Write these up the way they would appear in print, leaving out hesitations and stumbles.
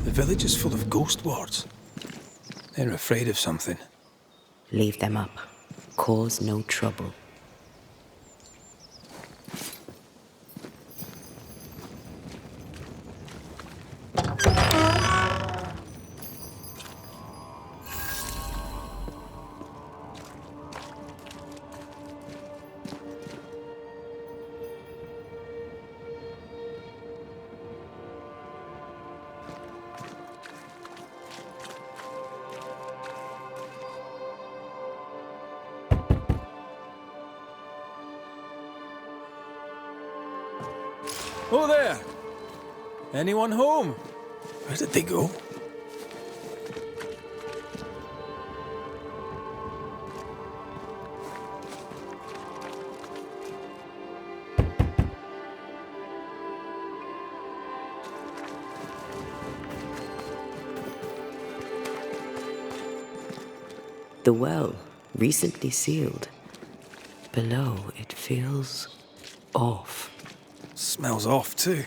The village is full of ghost wards. They're afraid of something. Leave them up. Cause no trouble. Oh there! Anyone home? Where did they go? The well, recently sealed. Below, it feels off. Smells off too.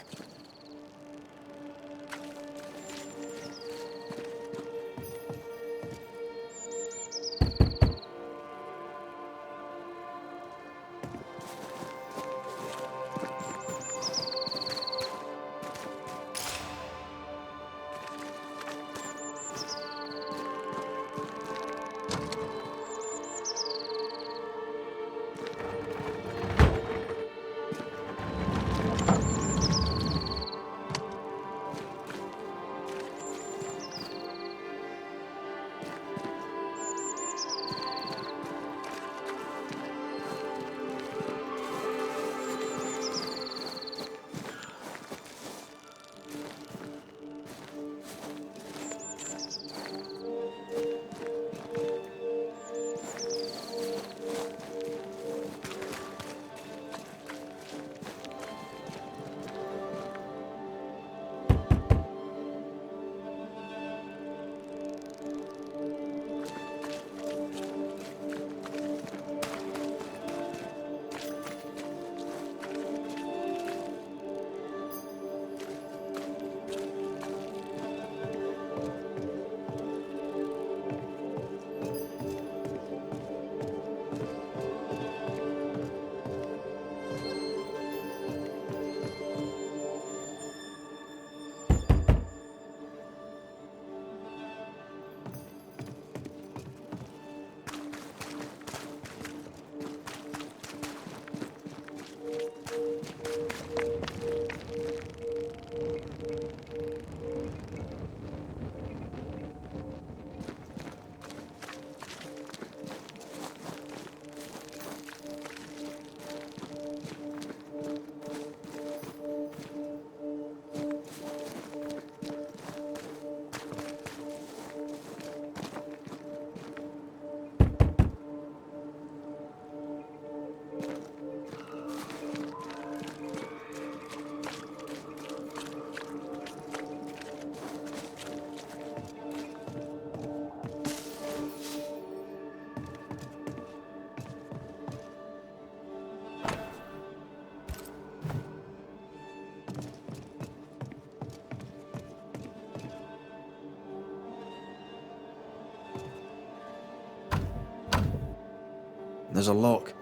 There's a lock.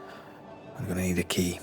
I'm gonna need a key.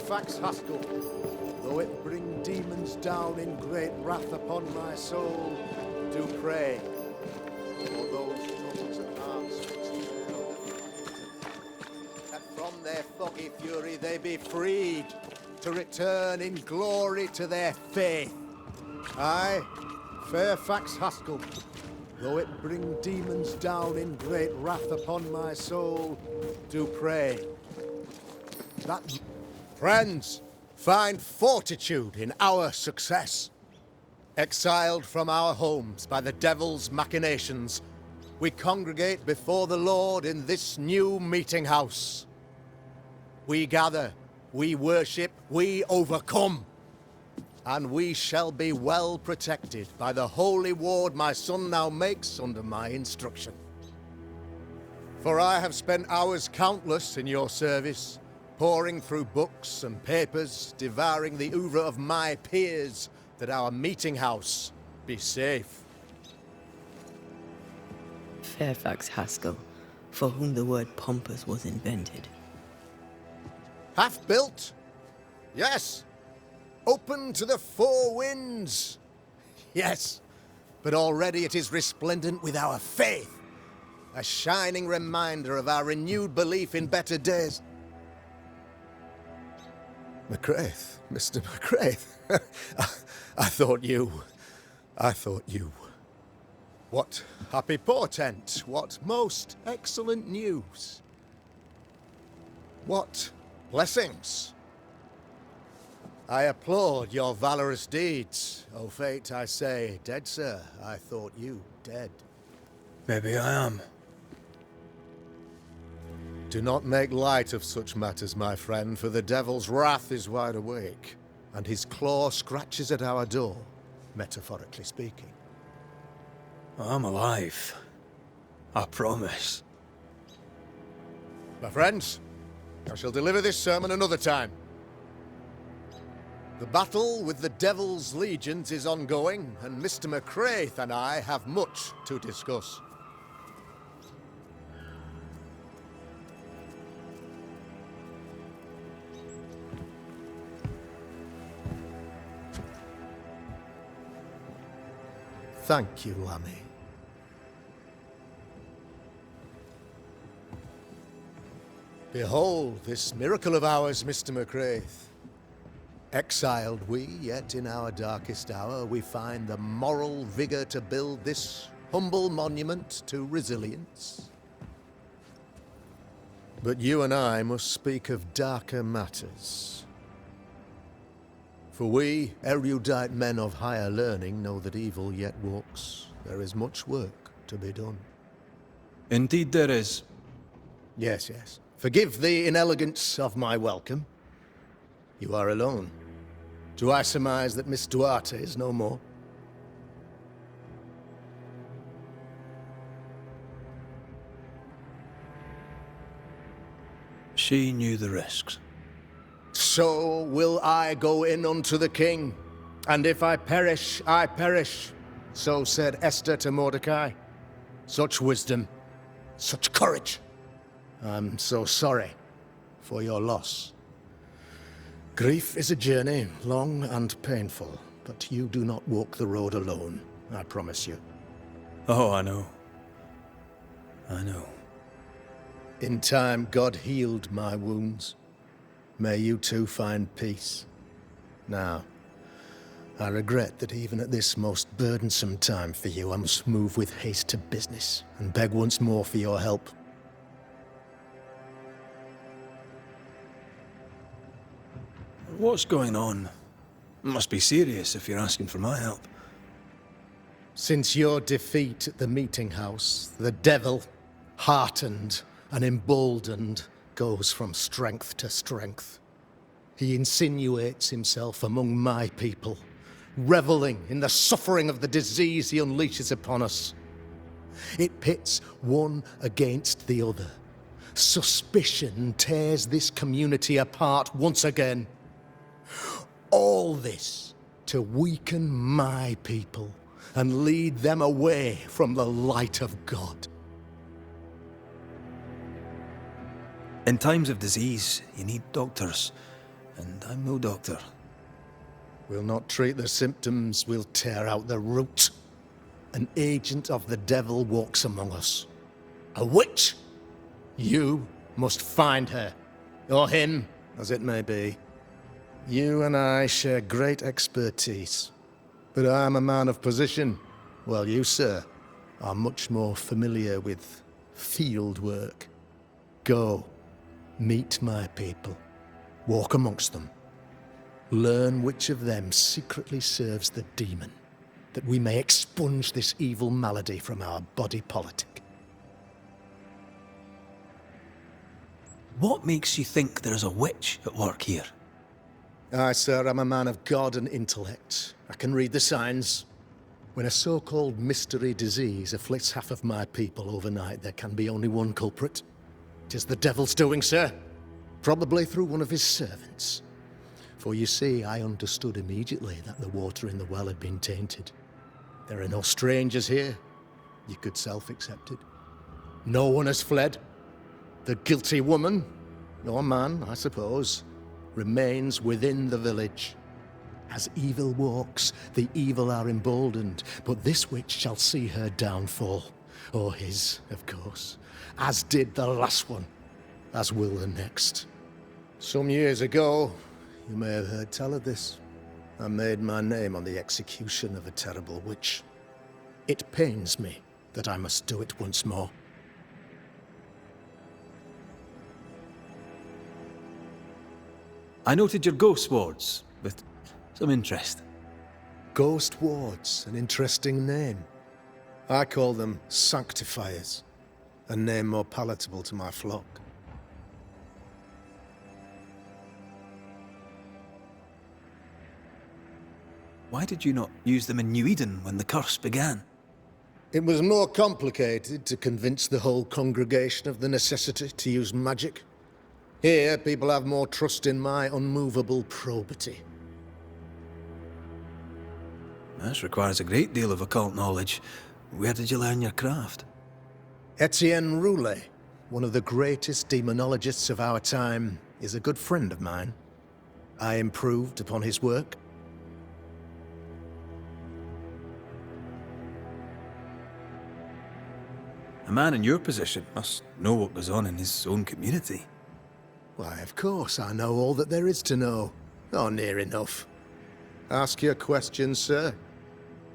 Fairfax Haskell, though it bring demons down in great wrath upon my soul, do pray for those troubles at arms that from their foggy fury they be freed to return in glory to their faith. I, Fairfax Haskell, though it bring demons down in great wrath upon my soul, do pray that friends find fortitude in our success. Exiled from our homes by the devil's machinations, we congregate before the Lord in this new meeting house. We gather, we worship, we overcome. And we shall be well protected by the holy ward my son now makes under my instruction. For I have spent hours countless in your service, poring through books and papers, devouring the oeuvre of my peers, that our meeting house be safe. Fairfax Haskell, for whom the word pompous was invented. Half-built? Yes. Open to the four winds? Yes. But already it is resplendent with our faith. A shining reminder of our renewed belief in better days. McCraith, Mr. McCraith. I thought you. What happy portent, what most excellent news. What blessings. I applaud your valorous deeds. O fate, I say, dead sir, I thought you dead. Maybe I am. Do not make light of such matters, my friend, for the devil's wrath is wide awake, and his claw scratches at our door, metaphorically speaking. I'm alive. I promise. My friends, I shall deliver this sermon another time. The battle with the devil's legions is ongoing, and Mr. McCraith and I have much to discuss. Thank you, Lammy. Behold this miracle of ours, Mr. McCraith. Exiled we, yet in our darkest hour we find the moral vigor to build this humble monument to resilience. But you and I must speak of darker matters. For we, erudite men of higher learning, know that evil yet walks. There is much work to be done. Indeed there is. Yes, yes. Forgive the inelegance of my welcome. You are alone. Do I surmise that Miss Duarte is no more? She knew the risks. So will I go in unto the king, and if I perish, I perish. So said Esther to Mordecai. Such wisdom, such courage. I'm so sorry for your loss. Grief is a journey, long and painful, but you do not walk the road alone, I promise you. Oh, I know. I know. In time, God healed my wounds. May you too find peace. Now, I regret that even at this most burdensome time for you, I must move with haste to business and beg once more for your help. What's going on? It must be serious if you're asking for my help. Since your defeat at the meeting house, the devil, heartened and emboldened, goes from strength to strength. He insinuates himself among my people, reveling in the suffering of the disease he unleashes upon us. It pits one against the other. Suspicion tears this community apart once again. All this to weaken my people and lead them away from the light of God. In times of disease, you need doctors. and I'm no doctor. We'll not treat the symptoms, we'll tear out the root. An agent of the devil walks among us. A witch! You must find her. Or him, as it may be. You and I share great expertise. But I'm a man of position, while you, sir, are much more familiar with field work. Go, meet my people. Walk amongst them. Learn which of them secretly serves the demon, that we may expunge this evil malady from our body politic. What makes you think there's a witch at work here? I, sir, am a man of God and intellect. I can read the signs. When a so-called mystery disease afflicts half of my people overnight, there can be only one culprit. It is the devil's doing, sir. Probably through one of his servants. For you see, I understood immediately that the water in the well had been tainted. There are no strangers here. You could self-accept it. No one has fled. The guilty woman, or man, I suppose, remains within the village. As evil walks, the evil are emboldened, but this witch shall see her downfall. Or his, of course. As did the last one. As will the next. Some years ago, you may have heard tell of this. I made my name on the execution of a terrible witch. It pains me that I must do it once more. I noted your ghost wards with some interest. Ghost wards, an interesting name. I call them sanctifiers, a name more palatable to my flock. Why did you not use them in New Eden when the curse began? It was more complicated to convince the whole congregation of the necessity to use magic. Here, people have more trust in my unmovable probity. This requires a great deal of occult knowledge. Where did you learn your craft? Etienne Roulet, one of the greatest demonologists of our time, is a good friend of mine. I improved upon his work. A man in your position must know what goes on in his own community. Why, of course, I know all that there is to know. Or near enough. Ask your questions, sir.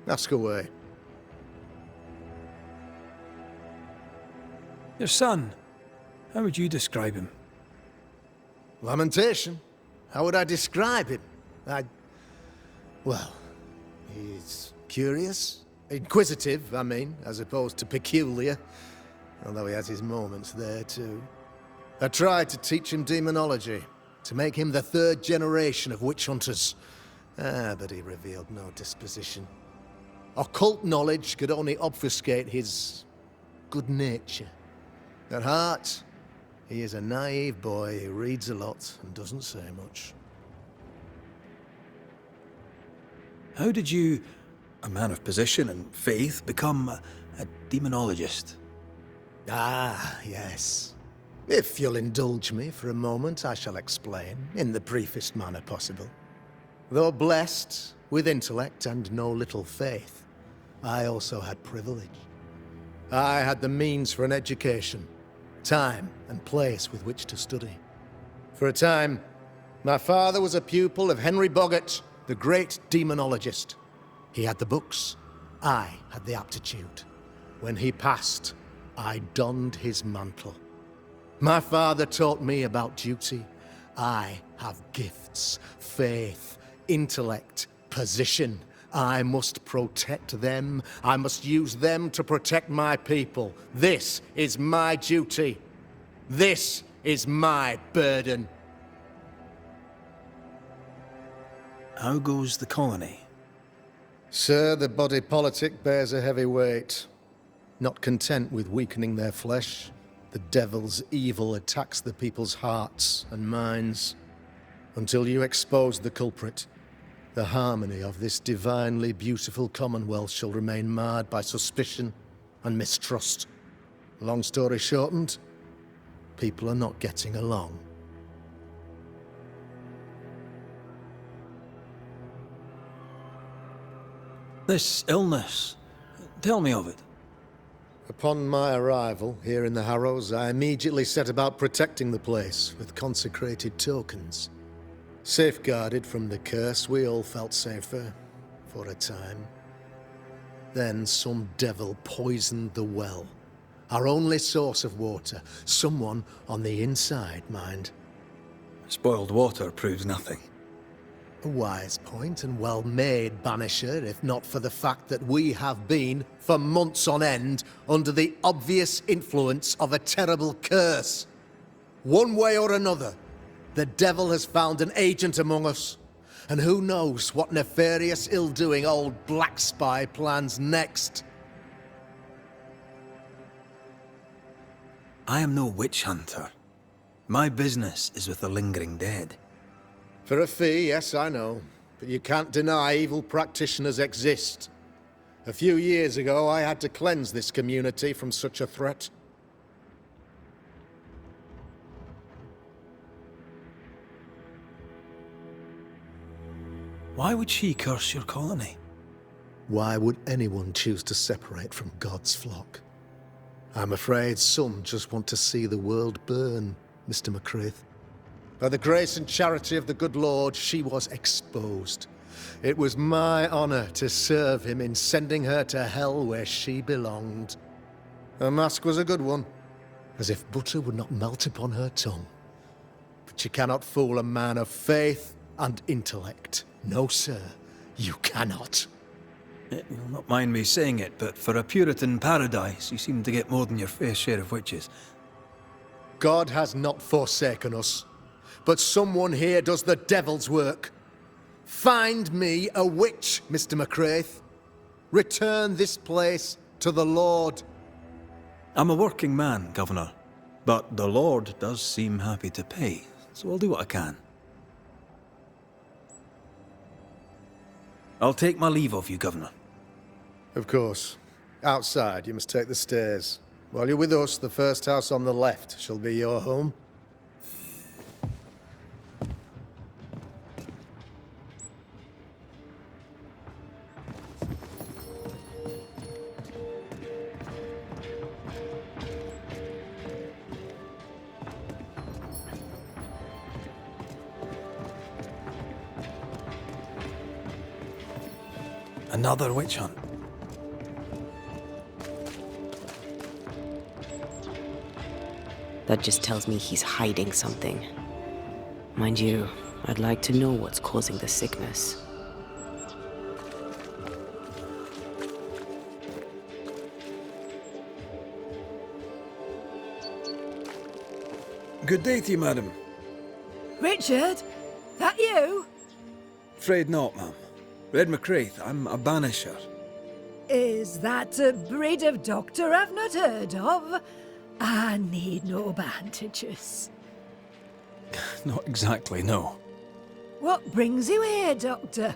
Ask away. Your son, how would you describe him? Lamentation? How would I describe him? Well, he's curious. Inquisitive, I mean, as opposed to peculiar. Although he has his moments there, too. I tried to teach him demonology, to make him the third generation of witch hunters. But he revealed no disposition. Occult knowledge could only obfuscate his good nature. At heart, he is a naive boy who reads a lot and doesn't say much. How did you, a man of position and faith, become a demonologist? Ah, yes. If you'll indulge me for a moment, I shall explain, in the briefest manner possible. Though blessed with intellect and no little faith, I also had privilege. I had the means for an education, time and place with which to study. For a time, my father was a pupil of Henry Boggart, the great demonologist. He had the books, I had the aptitude. When he passed, I donned his mantle. My father taught me about duty. I have gifts, faith, intellect, position. I must protect them. I must use them to protect my people. This is my duty. This is my burden. How goes the colony? Sir, the body politic bears a heavy weight. Not content with weakening their flesh, the devil's evil attacks the people's hearts and minds. Until you expose the culprit, the harmony of this divinely beautiful commonwealth shall remain marred by suspicion and mistrust. Long story shortened, people are not getting along. This illness, tell me of it. Upon my arrival here in the Harrows, I immediately set about protecting the place with consecrated tokens. Safeguarded from the curse, we all felt safer, for a time. Then some devil poisoned the well, our only source of water. Someone on the inside, mind. Spoiled water proves nothing. A wise point and well made, Banisher, if not for the fact that we have been, for months on end, under the obvious influence of a terrible curse. One way or another, the devil has found an agent among us, and who knows what nefarious ill-doing old Black Spy plans next. I am no witch hunter. My business is with the lingering dead. For a fee, yes, I know. But you can't deny evil practitioners exist. A few years ago, I had to cleanse this community from such a threat. Why would she curse your colony? Why would anyone choose to separate from God's flock? I'm afraid some just want to see the world burn, Mr. McCraith. By the grace and charity of the good Lord, she was exposed. It was my honor to serve him in sending her to hell where she belonged. Her mask was a good one, as if butter would not melt upon her tongue. But you cannot fool a man of faith and intellect. No, sir, you cannot. You'll not mind me saying it, but for a Puritan paradise, you seem to get more than your fair share of witches. God has not forsaken us, but someone here does the devil's work. Find me a witch, Mr. McCraith. Return this place to the Lord. I'm a working man, Governor, but the Lord does seem happy to pay, so I'll do what I can. I'll take my leave of you, Governor. Of course. Outside, you must take the stairs. While you're with us, the first house on the left shall be your home. Another witch hunt. That just tells me he's hiding something. Mind you, I'd like to know what's causing the sickness. Good day to you, madam. Richard? That you? Afraid not, ma'am. Red McCraith, I'm a banisher. Is that a breed of doctor I've not heard of? I need no bandages. Not exactly, no. What brings you here, Doctor?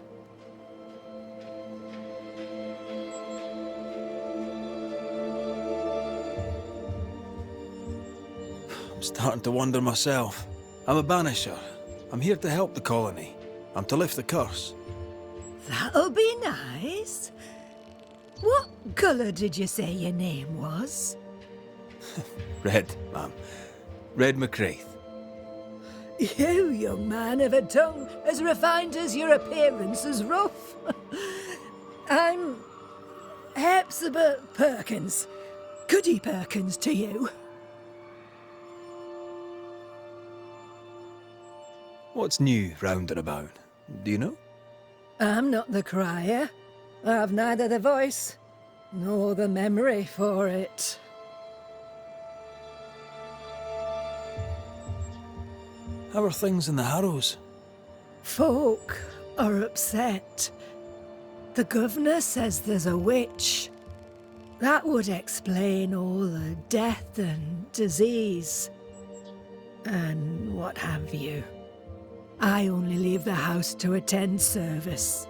I'm starting to wonder myself. I'm a banisher. I'm here to help the colony. I'm to lift the curse. That'll be nice. What colour did you say your name was? Red, ma'am. Red McCraith. You, young man, have a tongue as refined as your appearance is rough. I'm Hepzibah Perkins. Goody Perkins to you. What's new round and about? Do you know? I'm not the crier. I've neither the voice nor the memory for it. How are things in the Harrows? Folk are upset. The governor says there's a witch. That would explain all the death and disease. And what have you. I only leave the house to attend service.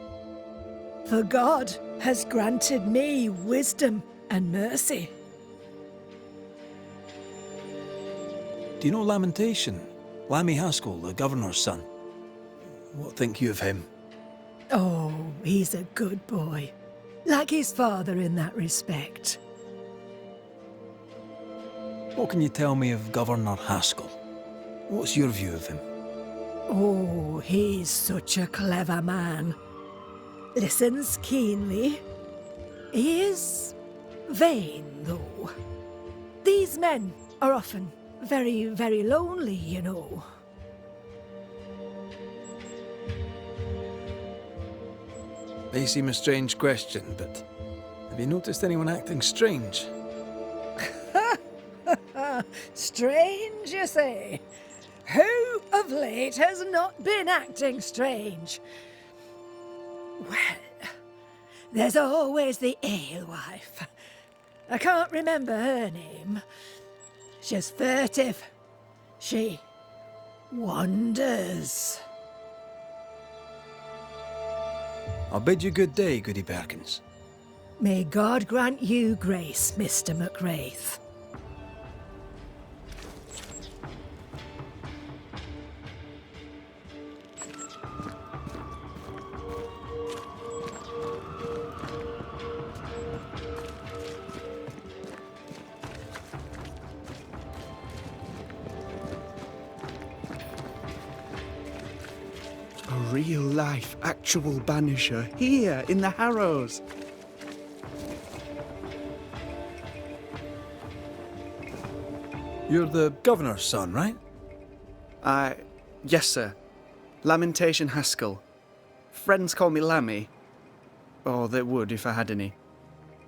For God has granted me wisdom and mercy. Do you know Lamentation? Lammy Haskell, the governor's son. What think you of him? Oh, he's a good boy. Like his father in that respect. What can you tell me of Governor Haskell? What's your view of him? Oh, he's such a clever man. Listens keenly. He is vain, though. These men are often very, very lonely, you know. May seem a strange question, but have you noticed anyone acting strange? Strange, you say? Who of late has not been acting strange? Well, there's always the alewife. I can't remember her name. She's furtive. She wanders. I'll bid you good day, Goody Perkins. May God grant you grace, Mr. McWraith. A real-life, actual Banisher here in the Harrows. You're the governor's son, right? Yes, sir. Lamentation Haskell. Friends call me Lammy. Or they would if I had any.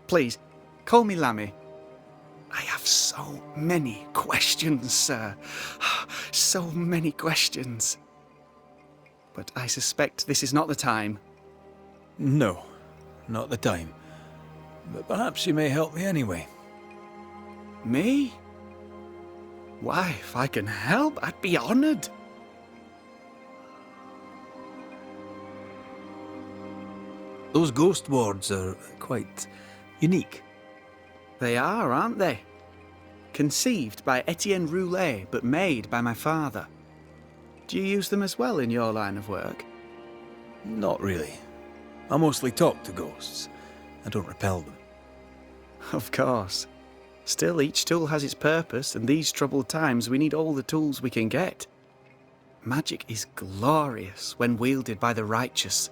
Please, call me Lammy. I have so many questions, sir. So many questions. But I suspect this is not the time. No, not the time. But perhaps you may help me anyway. Me? Why, if I can help, I'd be honoured. Those ghost wards are quite unique. They are, aren't they? Conceived by Etienne Roulet, but made by my father. Do you use them as well in your line of work? Not really. I mostly talk to ghosts. I don't repel them. Of course. Still, each tool has its purpose, and these troubled times we need all the tools we can get. Magic is glorious when wielded by the righteous.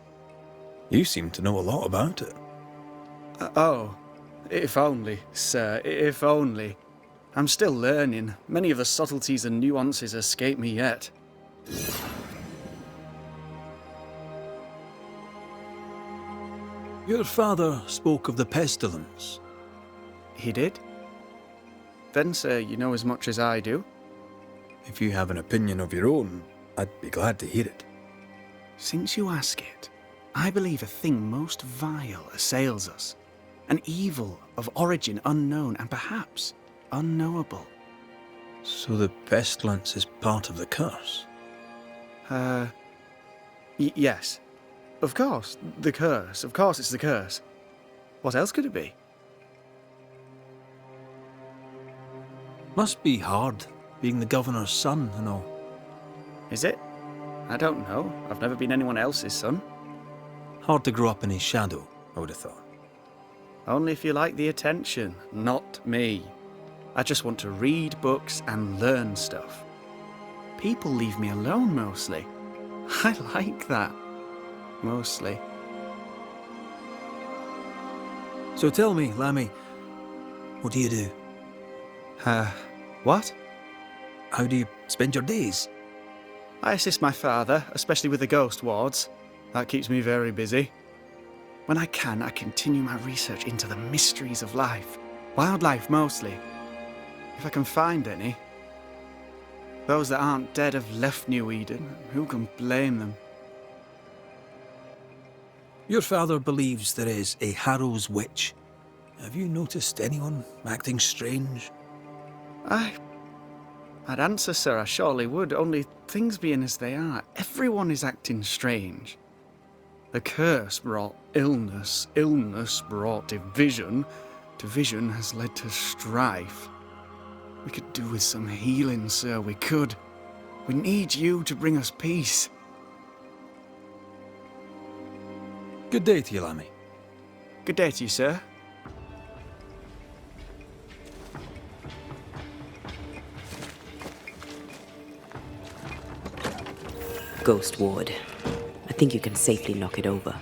You seem to know a lot about it. Oh, if only, sir, if only. I'm still learning. Many of the subtleties and nuances escape me yet. Your father spoke of the pestilence. He did? Then, sir, you know as much as I do. If you have an opinion of your own, I'd be glad to hear it. Since you ask it, I believe a thing most vile assails us. An evil of origin unknown and perhaps unknowable. So the pestilence is part of the curse? Yes. Of course, the curse. Of course it's the curse. What else could it be? Must be hard, being the governor's son and all. Is it? I don't know. I've never been anyone else's son. Hard to grow up in his shadow, I would have thought. Only if you like the attention, not me. I just want to read books and learn stuff. People leave me alone mostly. I like that. Mostly. So tell me, Lammy, what do you do? What? How do you spend your days? I assist my father, especially with the ghost wards. That keeps me very busy. When I can, I continue my research into the mysteries of life. Wildlife, mostly. If I can find any. Those that aren't dead have left New Eden. Who can blame them? Your father believes there is a Harrows witch. Have you noticed anyone acting strange? I'd answer, sir, I surely would, only things being as they are, everyone is acting strange. The curse brought illness, illness brought division, division has led to strife. We could do with some healing, sir, we could. We need you to bring us peace. Good day to you, Lammy. Good day to you, sir. Ghost Ward. I think you can safely knock it over.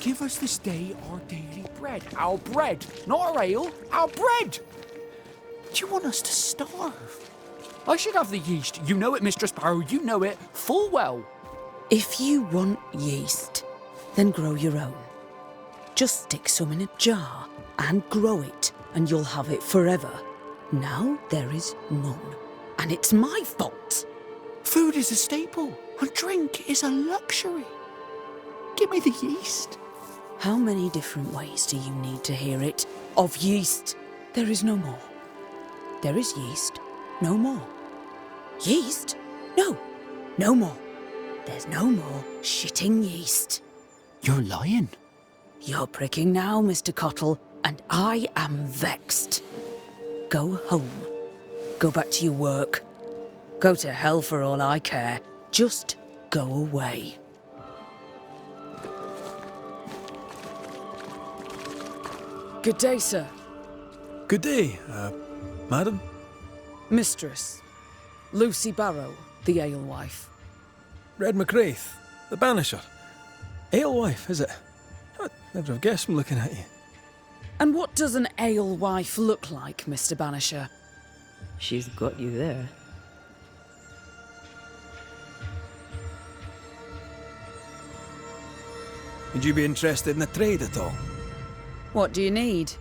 Give us this day our daily bread. Our bread, not our ale, our bread! Do you want us to starve? I should have the yeast. You know it, Mistress Barrow, you know it full well. If you want yeast, then grow your own. Just stick some in a jar and grow it, and you'll have it forever. Now there is none, and it's my fault. Food is a staple, and drink is a luxury. Give me the yeast. How many different ways do you need to hear it? Of yeast, there is no more. There is yeast, no more. Yeast? No, no more. There's no more shitting yeast. You're lying. You're pricking now, Mr. Cottle, and I am vexed. Go home. Go back to your work. Go to hell for all I care. Just go away. Good day, sir. Good day, madam. Mistress. Lucy Barrow, the alewife. Red McWraith, the banisher. Alewife, is it? I'd never have guessed from looking at you. And what does an alewife look like, Mr. Banisher? She's got you there. Would you be interested in the trade at all? What do you need?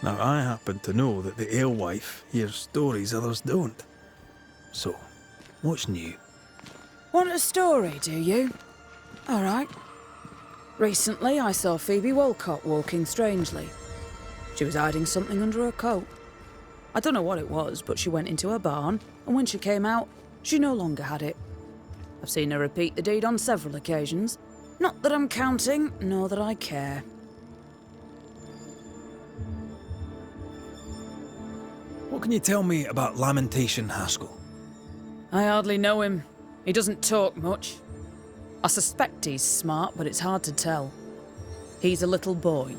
Now, I happen to know that the alewife hears stories others don't. So, what's new? Want a story, do you? All right. Recently, I saw Phoebe Walcott walking strangely. She was hiding something under her coat. I don't know what it was, but she went into her barn, and when she came out, she no longer had it. I've seen her repeat the deed on several occasions. Not that I'm counting, nor that I care. What can you tell me about Lamentation Haskell? I hardly know him. He doesn't talk much. I suspect he's smart, but it's hard to tell. He's a little boy.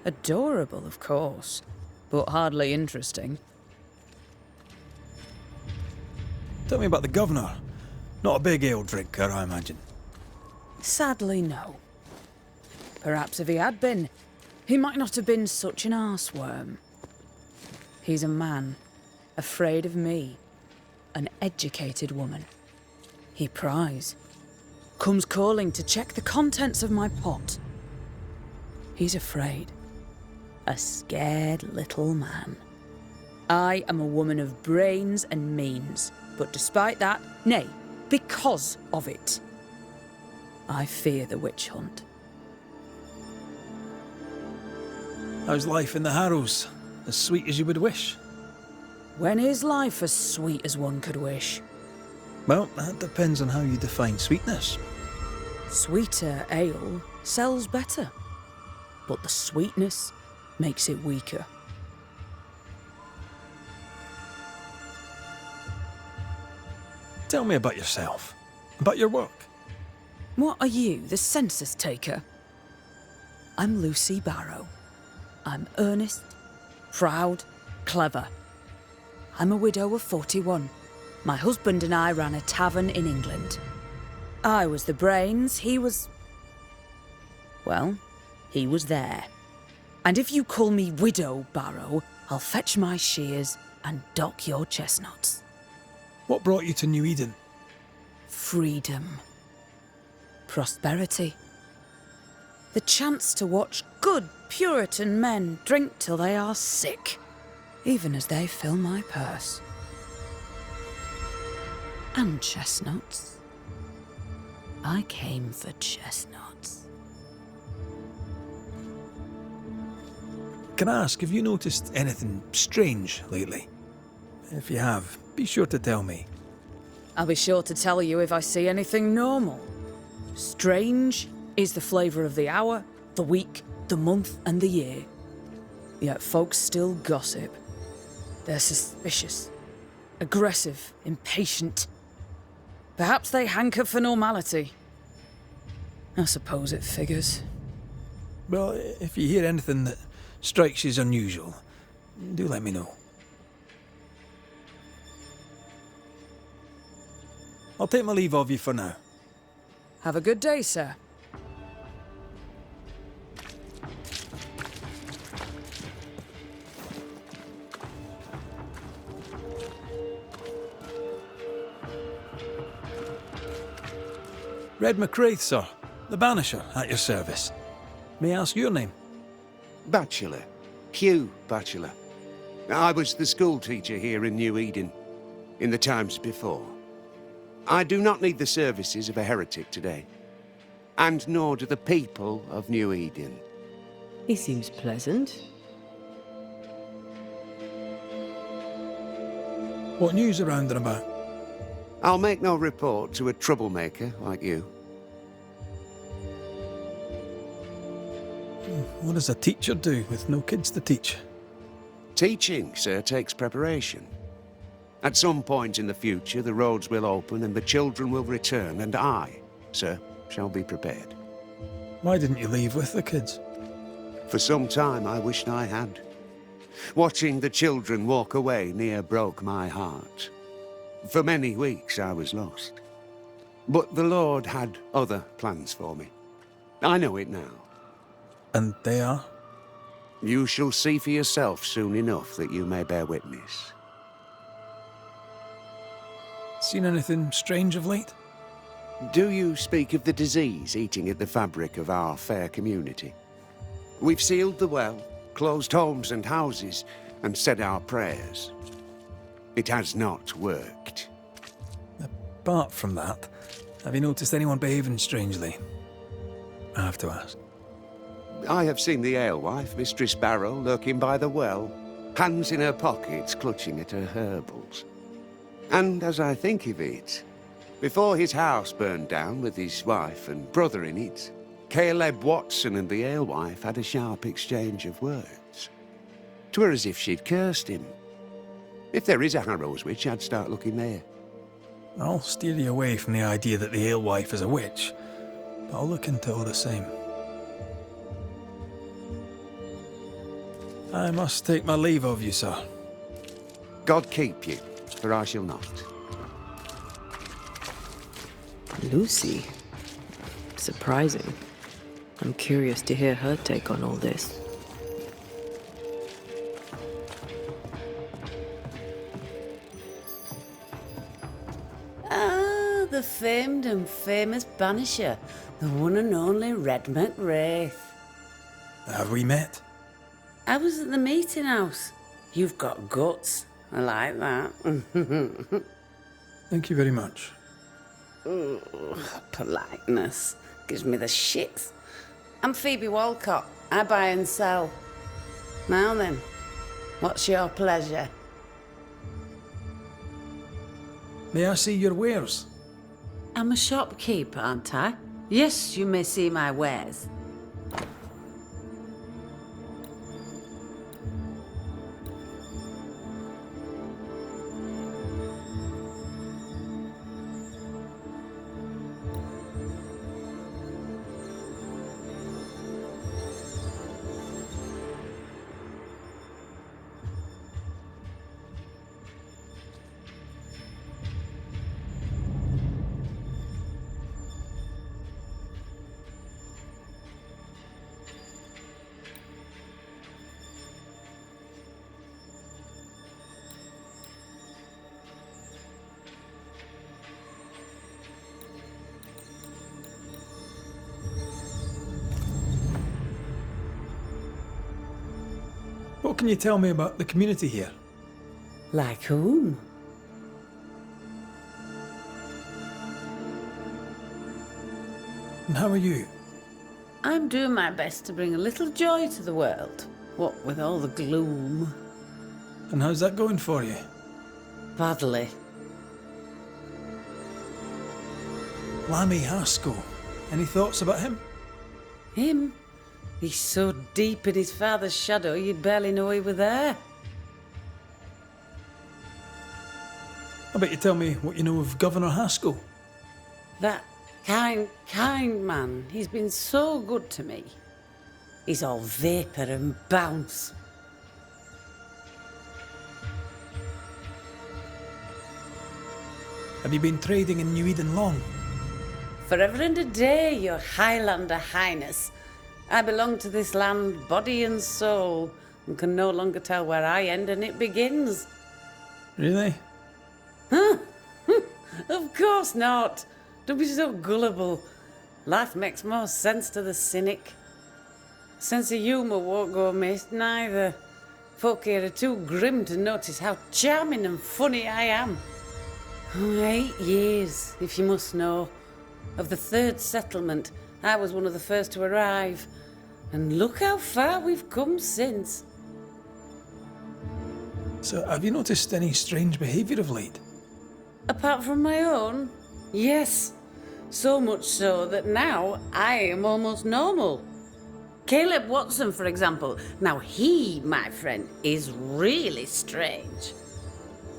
Adorable, of course, but hardly interesting. Tell me about the governor. Not a big ale drinker, I imagine. Sadly, no. Perhaps if he had been, he might not have been such an arseworm. He's a man, afraid of me, an educated woman. He pries, comes calling to check the contents of my pot. He's afraid. A scared little man. I am a woman of brains and means, but despite that, nay, because of it, I fear the witch hunt. How's life in the Harrows? As sweet as you would wish? When is life as sweet as one could wish? Well, that depends on how you define sweetness. Sweeter ale sells better. but the sweetness makes it weaker. Tell me about yourself, about your work. What are you, the census taker? I'm Lucy Barrow. I'm earnest, proud, clever. I'm a widow of 41. My husband and I ran a tavern in England. I was the brains, he was... well, he was there. And if you call me Widow Barrow, I'll fetch my shears and dock your chestnuts. What brought you to New Eden? Freedom. Prosperity. The chance to watch good Puritan men drink till they are sick, even as they fill my purse. And chestnuts. I came for chestnuts. Can I ask, have you noticed anything strange lately? If you have, be sure to tell me. I'll be sure to tell you if I see anything normal. Strange is the flavour of the hour, the week, the month, and the year. Yet folks still gossip. They're suspicious, aggressive, impatient. Perhaps they hanker for normality. I suppose it figures. Well, if you hear anything that strikes you as unusual, do let me know. I'll take my leave of you for now. Have a good day, sir. Red McCraith, sir. The Banisher, at your service. May I ask your name? Bachelor. Hugh Bachelor. I was the school teacher here in New Eden, in the times before. I do not need the services of a heretic today, and nor do the people of New Eden. He seems pleasant. What news around and about? I'll make no report to a troublemaker like you. What does a teacher do with no kids to teach? Teaching, sir, takes preparation. At some point in the future, the roads will open and the children will return, and I, sir, shall be prepared. Why didn't you leave with the kids? For some time, I wished I had. Watching the children walk away near broke my heart. For many weeks, I was lost. But the Lord had other plans for me. I know it now. And they are? You shall see for yourself soon enough that you may bear witness. Seen anything strange of late? Do you speak of the disease eating at the fabric of our fair community? We've sealed the well, closed homes and houses, and said our prayers. It has not worked. Apart from that, have you noticed anyone behaving strangely? I have to ask. I have seen the alewife, Mistress Barrow, lurking by the well, hands in her pockets clutching at her herbals. And as I think of it, before his house burned down with his wife and brother in it, Caleb Watson and the alewife had a sharp exchange of words. 'Twere as if she'd cursed him. If there is a Harrows witch, I'd start looking there. I'll steer you away from the idea that the alewife is a witch, but I'll look into it all the same. I must take my leave of you, sir. God keep you, for I shall not. Lucy. Surprising. I'm curious to hear her take on all this. Ah, the famed and famous Banisher, the one and only Red McWraith. Have we met? I was at the meeting house. You've got guts. I like that. Thank you very much. Ooh, politeness gives me the shits. I'm Phoebe Walcott. I buy and sell. Now then, what's your pleasure? May I see your wares? I'm a shopkeeper, aren't I? Yes, you may see my wares. What can you tell me about the community here? Like whom? And how are you? I'm doing my best to bring a little joy to the world. What with all the gloom. And how's that going for you? Badly. Lammy Haskell. Any thoughts about him? Him? He's so deep in his father's shadow you'd barely know he were there. I bet you tell me what you know of Governor Haskell. That kind man. He's been so good to me. He's all vapour and bounce. Have you been trading in New Eden long? Forever and a day, your Highlander Highness. I belong to this land, body and soul, and can no longer tell where I end and it begins. Really? Of course not. Don't be so gullible. Life makes more sense to the cynic. Sense of humour won't go amiss, neither. Folk here are too grim to notice how charming and funny I am. 8 years, if you must know. Of the third settlement, I was one of the first to arrive. And look how far we've come since. So, have you noticed any strange behaviour of late? Apart from my own? Yes. So much so that now I am almost normal. Caleb Watson, for example. Now he, my friend, is really strange.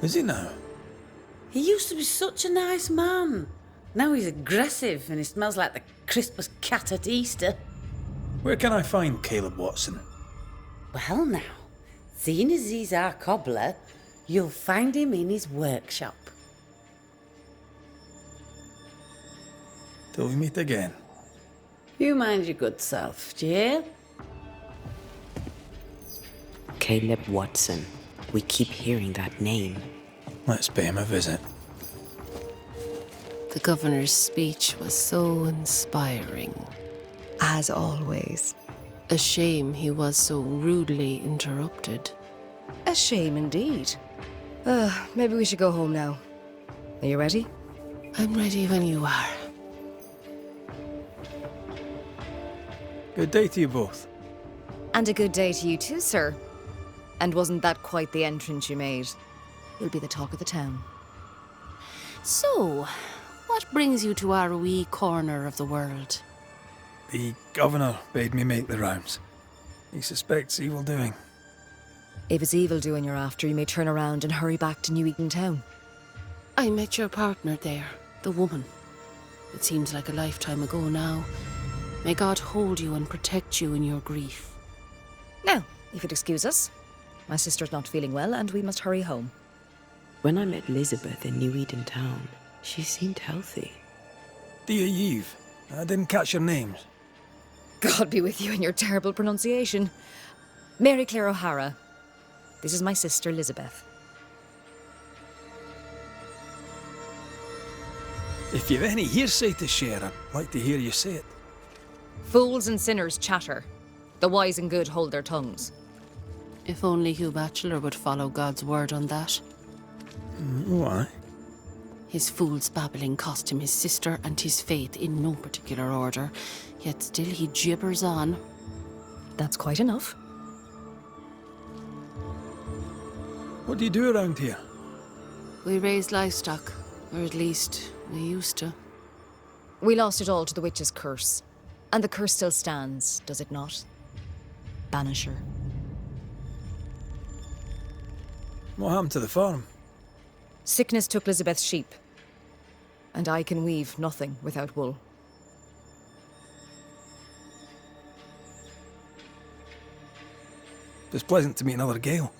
Is he now? He used to be such a nice man. Now he's aggressive and he smells like the Christmas cat at Easter. Where can I find Caleb Watson? Well now, seeing as he's our cobbler, you'll find him in his workshop. Till we meet again. You mind your good self, do you hear? Caleb Watson. We keep hearing that name. Let's pay him a visit. The governor's speech was so inspiring. As always. A shame he was so rudely interrupted. A shame indeed. Maybe we should go home now. Are you ready? I'm ready when you are. Good day to you both. And a good day to you too, sir. And wasn't that quite the entrance you made? You'll be the talk of the town. So, what brings you to our wee corner of the world? The governor bade me make the rounds. He suspects evil doing. If it's evil doing you're after, you may turn around and hurry back to New Eden Town. I met your partner there, the woman. It seems like a lifetime ago now. May God hold you and protect you in your grief. Now, if you'd excuse us. My sister's not feeling well and we must hurry home. When I met Elizabeth in New Eden Town, she seemed healthy. Dear Eve, I didn't catch your names. God be with you and your terrible pronunciation. Mary Claire O'Hara. This is my sister, Elizabeth. If you've any hearsay to share, I'd like to hear you say it. Fools and sinners chatter. The wise and good hold their tongues. If only Hugh Batchelor would follow God's word on that. Why? His fool's babbling cost him his sister and his faith in no particular order, yet still he gibbers on. That's quite enough. What do you do around here? We raise livestock, or at least we used to. We lost it all to the witch's curse. And the curse still stands, does it not? Banisher. What happened to the farm? Sickness took Elizabeth's sheep. And I can weave nothing without wool. It's pleasant to meet another Gale.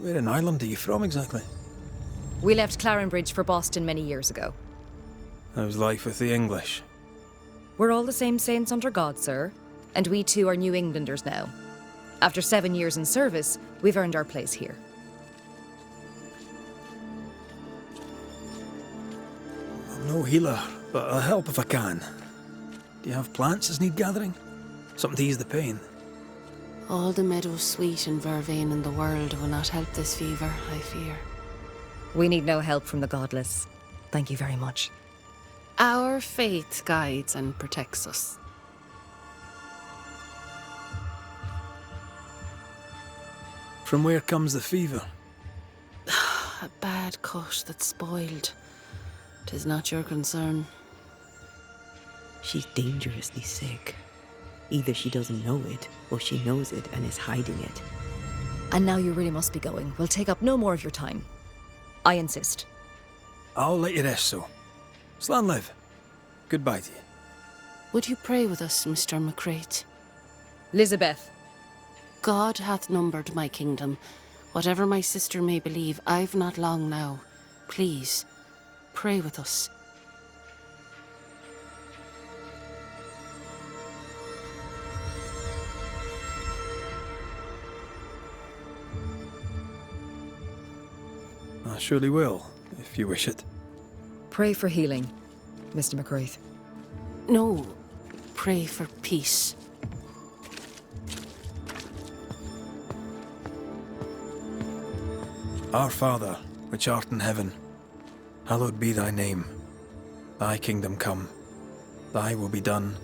Where in Ireland are you from exactly? We left Clarenbridge for Boston many years ago. How's life with the English? We're all the same saints under God, sir. And we too are New Englanders now. After 7 years in service, we've earned our place here. I'm no healer, but I'll help if I can. Do you have plants as need gathering? Something to ease the pain? All the meadows sweet and vervain in the world will not help this fever, I fear. We need no help from the godless. Thank you very much. Our faith guides and protects us. From where comes the fever? A bad cut that's spoiled. 'Tis not your concern. She's dangerously sick. Either she doesn't know it, or she knows it and is hiding it. And now you really must be going. We'll take up no more of your time. I insist. I'll let you rest, so. Slan live. Goodbye to you. Would you pray with us, Mr. McCrate? Elizabeth. God hath numbered my kingdom. Whatever my sister may believe, I've not long now. Please, pray with us. I surely will, if you wish it. Pray for healing, Mr. McCraith. No, pray for peace. Our Father, which art in heaven, hallowed be thy name. Thy kingdom come. Thy will be done,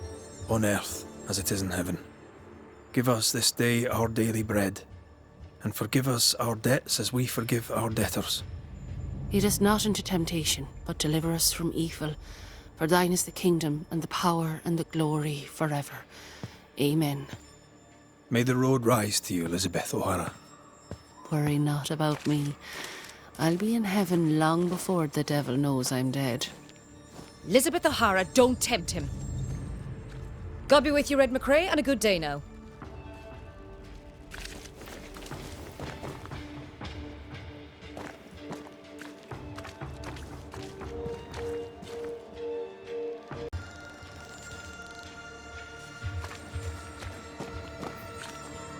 on earth as it is in heaven. Give us this day our daily bread, and forgive us our debts as we forgive our debtors. Lead us not into temptation, but deliver us from evil. For thine is the kingdom, and the power, and the glory forever. Amen. May the road rise to you, Elizabeth O'Hara. Worry not about me. I'll be in heaven long before the devil knows I'm dead. Elizabeth O'Hara, don't tempt him. God be with you, Red McCrae, and a good day now.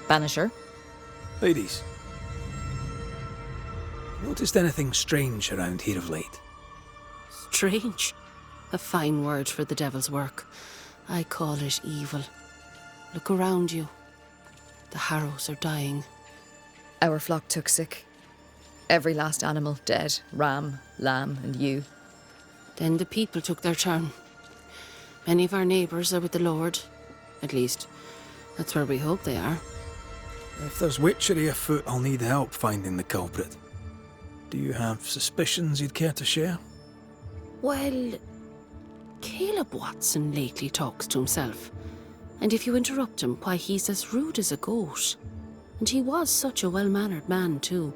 Banisher. Ladies, noticed anything strange around here of late? Strange. A fine word for the devil's work. I call it evil. Look around you. The Harrows are dying. Our flock took sick. Every last animal dead. Ram, lamb, and ewe. Then the people took their turn. Many of our neighbours are with the Lord. At least, that's where we hope they are. If there's witchery afoot, I'll need help finding the culprit. Do you have suspicions you'd care to share? Well, Caleb Watson lately talks to himself. And if you interrupt him, why, he's as rude as a goat. And he was such a well-mannered man, too.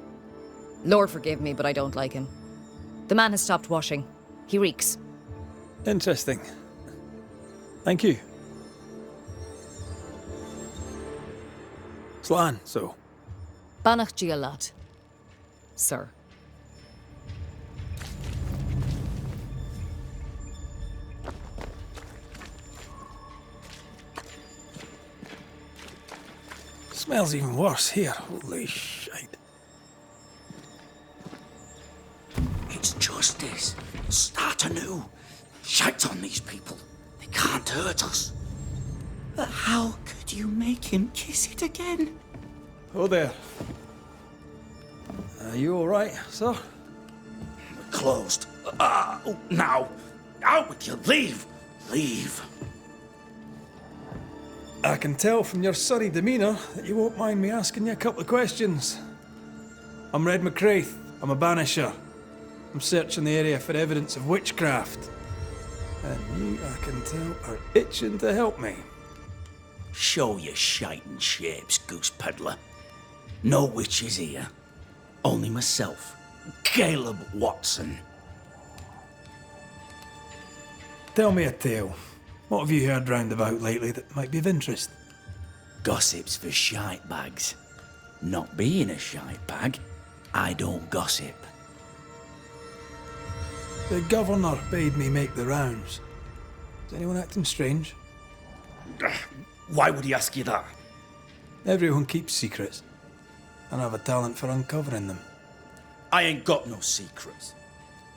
Lord forgive me, but I don't like him. The man has stopped washing. He reeks. Interesting. Thank you. Slan, so. Banach Gialat, sir. Smells even worse here. Holy shite. It's justice. Start anew. Shite on these people. They can't hurt us. But how could you make him kiss it again? Oh there. Are you alright, sir? Closed. Now. Out with you. Leave. Leave. I can tell from your surly demeanour that you won't mind me asking you a couple of questions. I'm Red McCraith. I'm a banisher. I'm searching the area for evidence of witchcraft. And you, I can tell, are itching to help me. Show your shiting shapes, goose peddler. No witches here. Only myself, Caleb Watson. Tell me a tale. What have you heard round about lately that might be of interest? Gossip's for shite bags. Not being a shite bag, I don't gossip. The governor bade me make the rounds. Is anyone acting strange? Why would he ask you that? Everyone keeps secrets, and I have a talent for uncovering them. I ain't got no secrets.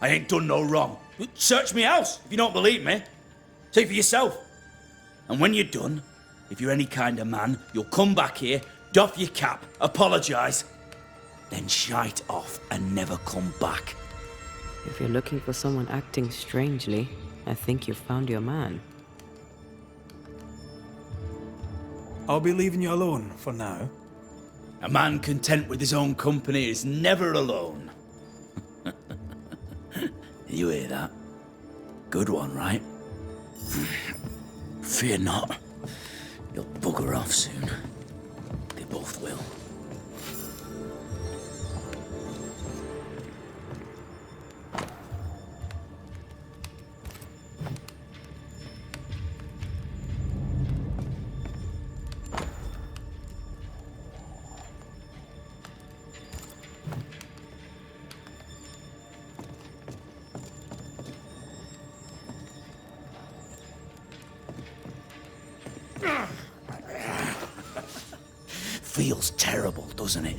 I ain't done no wrong. Search me house if you don't believe me. See for yourself. And when you're done, if you're any kind of man, you'll come back here, Doff your cap, apologise, then shite off and never come back. If you're looking for someone acting strangely, I think you've found your man. I'll be leaving you alone for now. A man content with his own company is never alone. You hear that? Good one, right? Fear not. You'll bugger off soon. They both will. Feels terrible, doesn't it?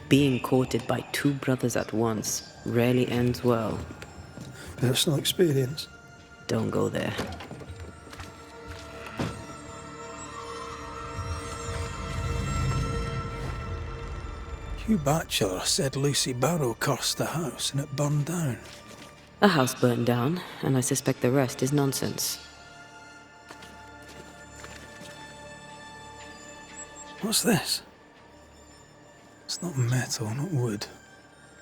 Being courted by two brothers at once rarely ends well. Personal experience. Don't go there. Hugh Batchelor said Lucy Barrow cursed the house and it burned down. A house burned down, and I suspect the rest is nonsense. What's this? It's not metal, not wood.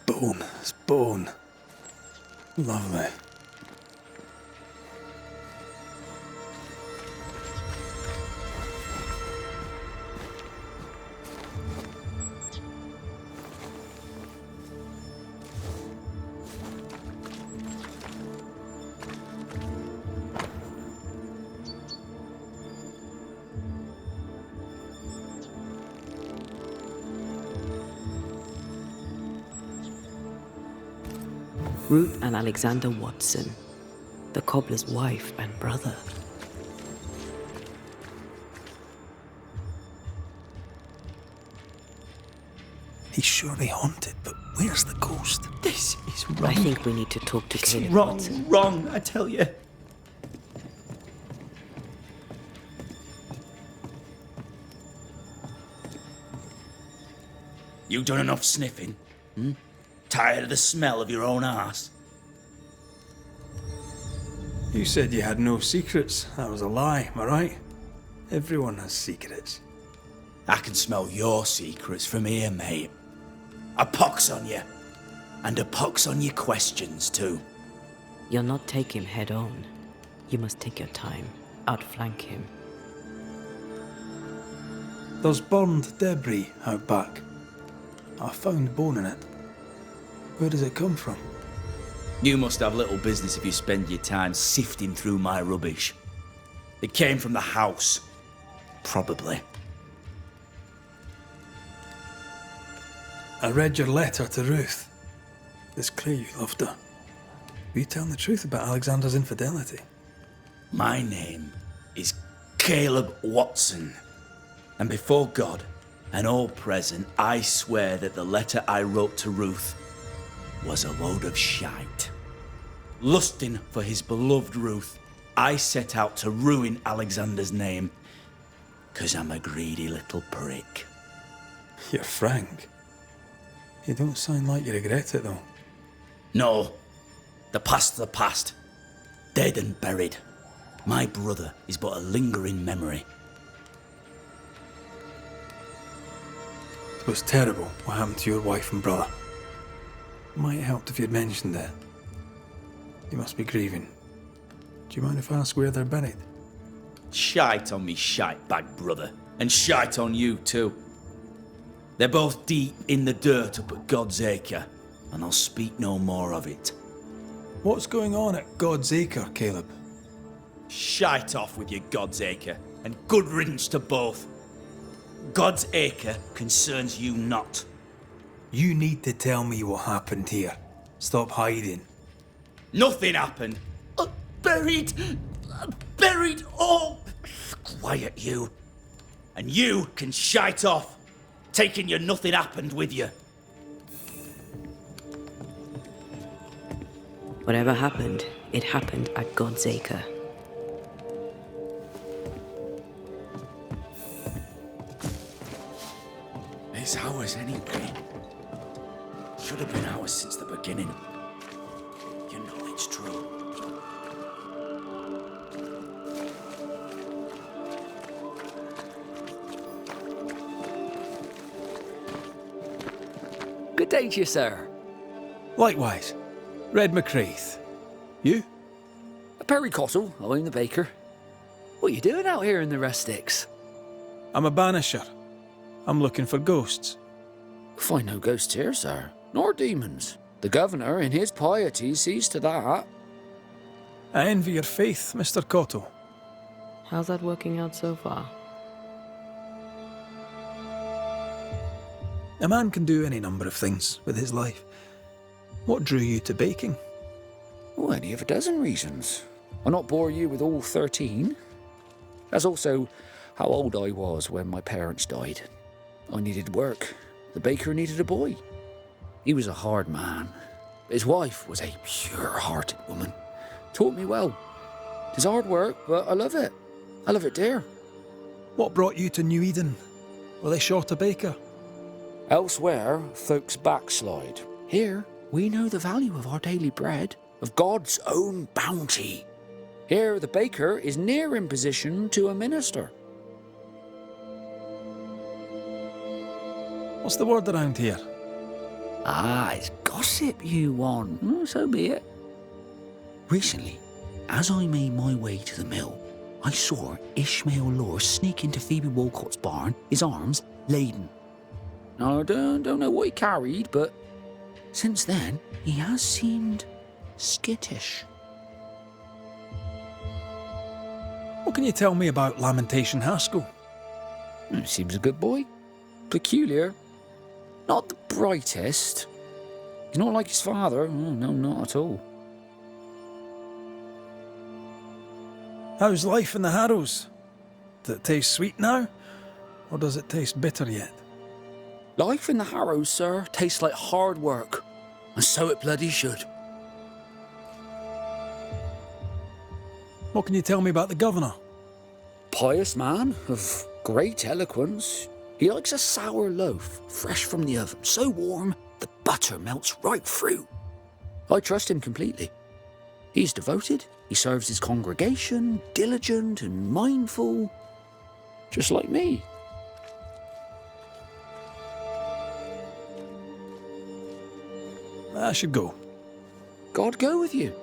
Bone. It's bone. Lovely. Ruth and Alexander Watson, the cobbler's wife and brother. He's surely haunted, but where's the ghost? This is wrong. I think we need to talk to It's Caleb wrong, Watson. wrong, I tell you. You done enough sniffing? Tired of the smell of your own arse? You said you had no secrets. That was a lie, am I right? Everyone has secrets. I can smell your secrets from here, mate. A pox on you. And a pox on your questions, too. You'll not take him head on. You must take your time, outflank him. There's burned debris out back. I found bone in it. Where does it come from? You must have little business if you spend your time sifting through my rubbish. It came from the house. Probably. I read your letter to Ruth. It's clear you loved her. Were you telling the truth about Alexander's infidelity? My name is Caleb Watson. And before God and all present, I swear that the letter I wrote to Ruth was a load of shite. Lusting for his beloved Ruth, I set out to ruin Alexander's name, 'cause I'm a greedy little prick. You're frank. You don't sound like you regret it, though. No, the past's the past. Dead and buried. My brother is but a lingering memory. It was terrible what happened to your wife and brother. Might have helped if you'd mentioned it. You must be grieving. Do you mind if I ask where they're buried? Shite on me shite bag brother. And shite on you too. They're both deep in the dirt up at God's Acre, and I'll speak no more of it. What's going on at God's Acre, Caleb? Shite off with your God's Acre, and good riddance to both. God's Acre concerns you not. You need to tell me what happened here. Stop hiding. Nothing happened. Buried. Oh, quiet you. And you can shite off, taking your nothing happened with you. Whatever happened, it happened at God's Acre. It's ours anyway. Should have been ours since the beginning. You know it's true. Good day to you, sir. Likewise. Red McCraith. You? Perry Cottle, I'm the baker. What are you doing out here in the rustics? I'm a banisher. I'm looking for ghosts. Find no ghosts here, sir, nor demons. The governor, in his piety, sees to that. I envy your faith, Mr. Cotto. How's that working out so far? A man can do any number of things with his life. What drew you to baking? Oh, any of a dozen reasons. I'll not bore you with all 13. That's also how old I was when my parents died. I needed work. The baker needed a boy. He was a hard man. His wife was a pure-hearted woman. Taught me well. 'Tis hard work, but I love it. I love it dear. What brought you to New Eden? Were they short a baker? Elsewhere, folks backslide. Here, we know the value of our daily bread, of God's own bounty. Here, the baker is near in position to a minister. What's the word around here? Ah, it's gossip you want. So be it. Recently, as I made my way to the mill, I saw Ishmael Lore sneak into Phoebe Walcott's barn, his arms laden. Now, I don't know what he carried, but since then, he has seemed skittish. What can you tell me about Lamentation Haskell? Seems a good boy. Peculiar. Not the brightest. He's not like his father. No, not at all. How's life in the Harrows? Does it taste sweet now? Or does it taste bitter yet? Life in the Harrows, sir, tastes like hard work. And so it bloody should. What can you tell me about the governor? Pious man of great eloquence. He likes a sour loaf, fresh from the oven, so warm the butter melts right through. I trust him completely. He's devoted, he serves his congregation, diligent and mindful, just like me. I should go. God go with you.